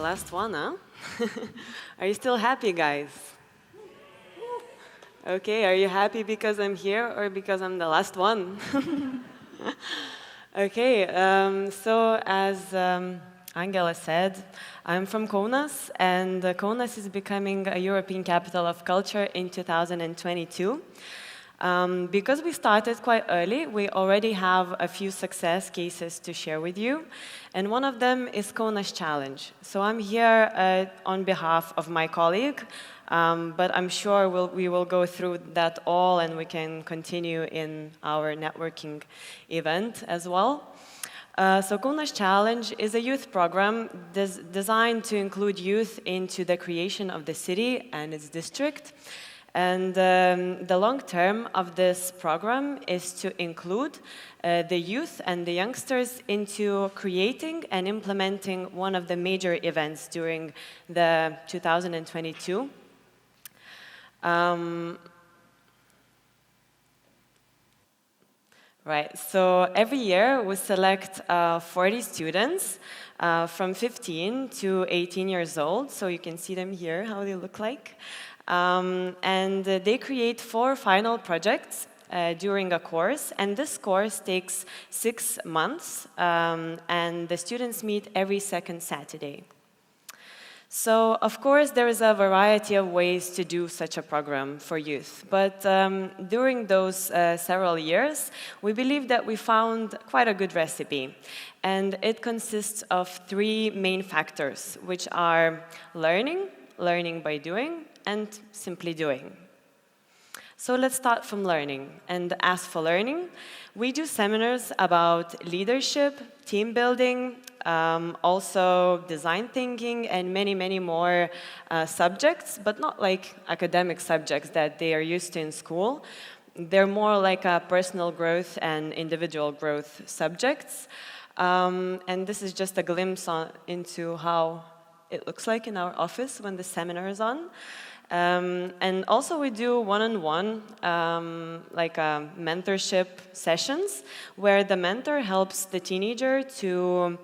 last one, huh? Are you still happy, guys? Okay, are you happy because I'm here or because I'm the last one? Okay, so as Angela said, I'm from Kaunas, and Kaunas is becoming a European Capital of Culture in 2022. Because we started quite early, we already have a few success cases to share with you, and one of them is Kaunas Challenge. So I'm here on behalf of my colleague, but I'm sure we will go through that all and we can continue in our networking event as well. So Kaunas Challenge is a youth program designed to include youth into the creation of the city and its district. And the long term of this program is to include the youth and the youngsters into creating and implementing one of the major events during the 2022. Right, so every year we select 40 students from 15 to 18 years old, so you can see them here, how they look like. And they create 4 final projects during a course, and this course takes 6 months, and the students meet every second Saturday. So, of course, there is a variety of ways to do such a program for youth, but during those several years, we believe that we found quite a good recipe, and it consists of 3 main factors, which are learning, learning by doing, and simply doing. So let's start from learning. And as for learning, we do seminars about leadership, team building, also design thinking, and many, many more subjects, but not like academic subjects that they are used to in school. They're more like personal growth and individual growth subjects. And this is just a glimpse into how it looks like in our office when the seminar is on. And also we do one-on-one, mentorship sessions, where the mentor helps the teenager to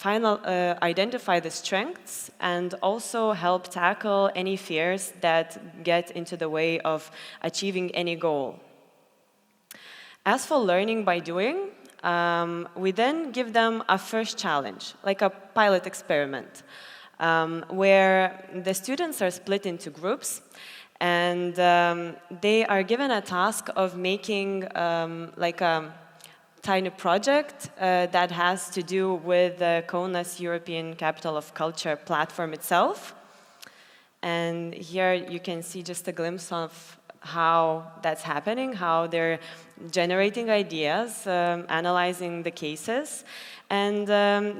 identify the strengths and also help tackle any fears that get into the way of achieving any goal. As for learning by doing, we then give them a first challenge, like a pilot experiment, where the students are split into groups, and they are given a task of making like a tiny project that has to do with the Kaunas European Capital of Culture platform itself. And here you can see just a glimpse of how that's happening, how they're generating ideas, analyzing the cases. And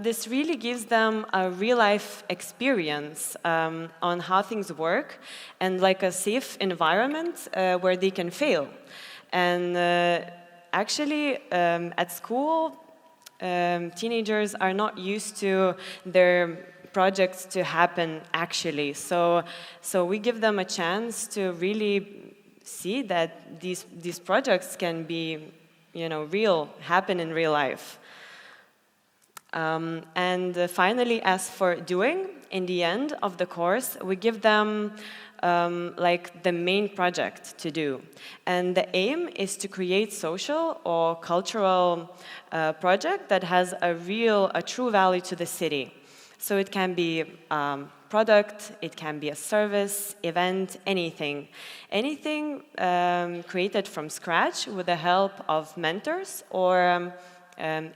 this really gives them a real-life experience on how things work and like a safe environment where they can fail. And actually, at school, teenagers are not used to their projects to happen actually. So we give them a chance to really see that these projects can be, happen in real life. And finally, as for doing, in the end of the course, we give them like the main project to do. And the aim is to create social or cultural project that has a true value to the city. So it can be product, it can be a service, event, anything. Anything created from scratch with the help of mentors or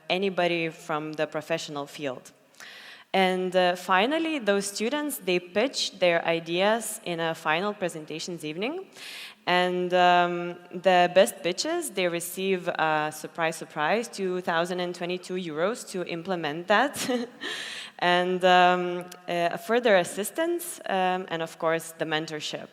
anybody from the professional field. And finally, those students, they pitch their ideas in a final presentations evening. And the best pitches, they receive, surprise, 2,022 euros to implement that. And further assistance, and of course, the mentorship.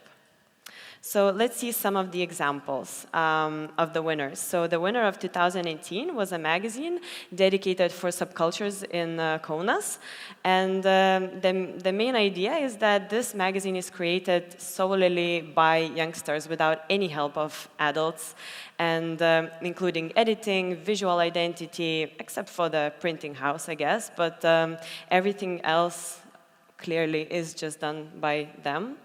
So let's see some of the examples of the winners. So the winner of 2018 was a magazine dedicated for subcultures in Kaunas. And the main idea is that this magazine is created solely by youngsters without any help of adults, and including editing, visual identity, except for the printing house, I guess, but everything else clearly is just done by them.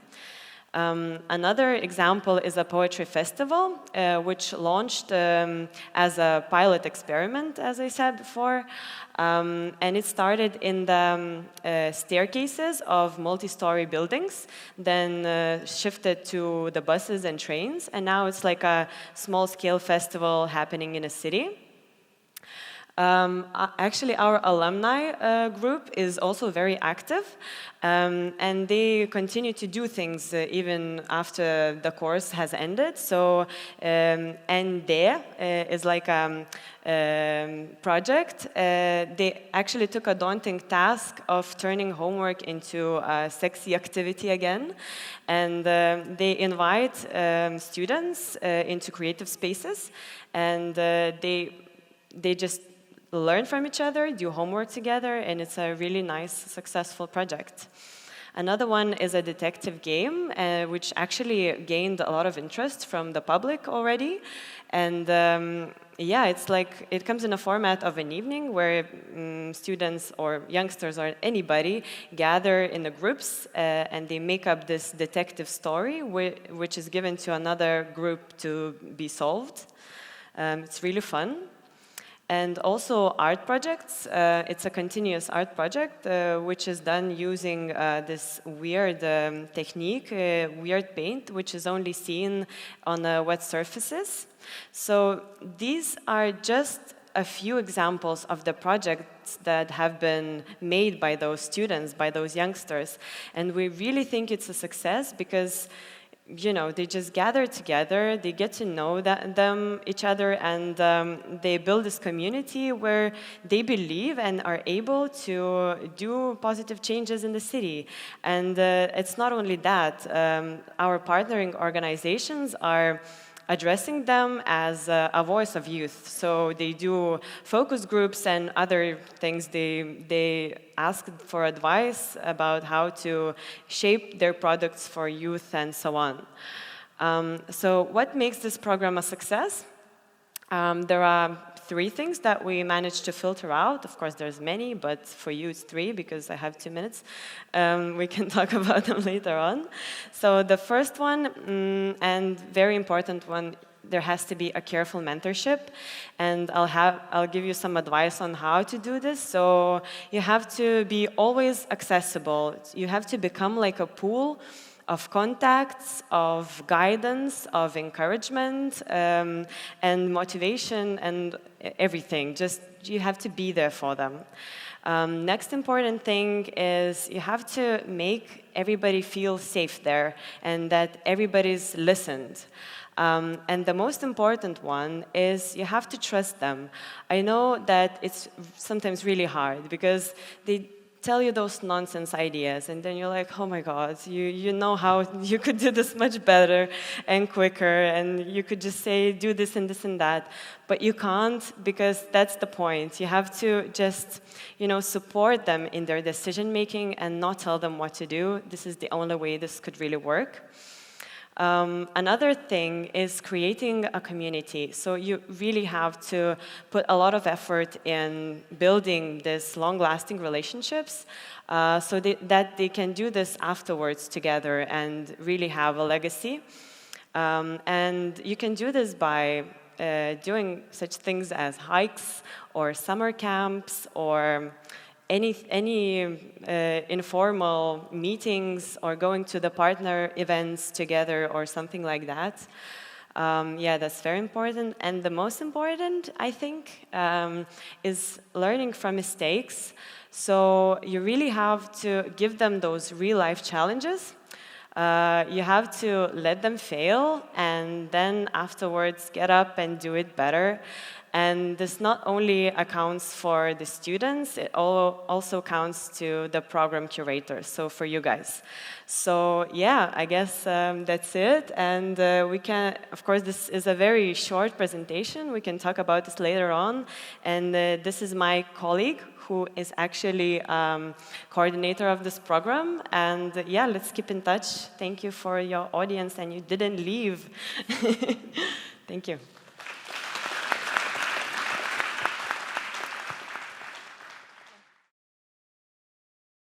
Another example is a poetry festival, which launched as a pilot experiment, as I said before. And it started in the staircases of multi-story buildings, then shifted to the buses and trains, and now it's like a small-scale festival happening in a city. Actually, our alumni group is also very active, and they continue to do things even after the course has ended. So, ND is like a project. They actually took a daunting task of turning homework into a sexy activity again, and they invite students into creative spaces, and they just learn from each other, do homework together, and it's a really nice, successful project. Another one is a detective game, which actually gained a lot of interest from the public already. And yeah, it's like, it comes in a format of an evening where students or youngsters or anybody gather in the groups and they make up this detective story, which is given to another group to be solved. It's really fun. And also art projects. It's a continuous art project, which is done using this weird technique, weird paint, which is only seen on wet surfaces. So these are just a few examples of the projects that have been made by those students, by those youngsters. And we really think it's a success because they just gather together, they get to know each other, and they build this community where they believe and are able to do positive changes in the city. And it's not only that, our partnering organizations are addressing them as a voice of youth. So they do focus groups and other things. They ask for advice about how to shape their products for youth and so on. So what makes this program a success? There are 3 things that we managed to filter out. Of course, there's many, but for you it's 3 because I have 2 minutes. We can talk about them later on. So the first one, and very important one, there has to be a careful mentorship, and I'll give you some advice on how to do this. So you have to be always accessible. You have to become like a pool of contacts, of guidance, of encouragement, and motivation, and everything. Just you have to be there for them. Next important thing is you have to make everybody feel safe there and that everybody's listened. And the most important one is you have to trust them. I know that it's sometimes really hard because they tell you those nonsense ideas, and then you're like, oh my God, you know how you could do this much better and quicker, and you could just say, do this and this and that. But you can't, because that's the point. You have to just, support them in their decision making and not tell them what to do. This is the only way this could really work. Another thing is creating a community. So you really have to put a lot of effort in building these long-lasting relationships so that they can do this afterwards together and really have a legacy. And you can do this by doing such things as hikes or summer camps or any informal meetings or going to the partner events together or something like that. Yeah, that's very important. And the most important, I think, is learning from mistakes. So you really have to give them those real-life challenges. You have to let them fail and then afterwards get up and do it better. And this not only accounts for the students, it also counts to the program curators, so for you guys. So yeah, I guess that's it. And we can, of course, this is a very short presentation. We can talk about this later on. And this is my colleague, who is actually coordinator of this program. And yeah, let's keep in touch. Thank you for your audience, and you didn't leave. Thank you.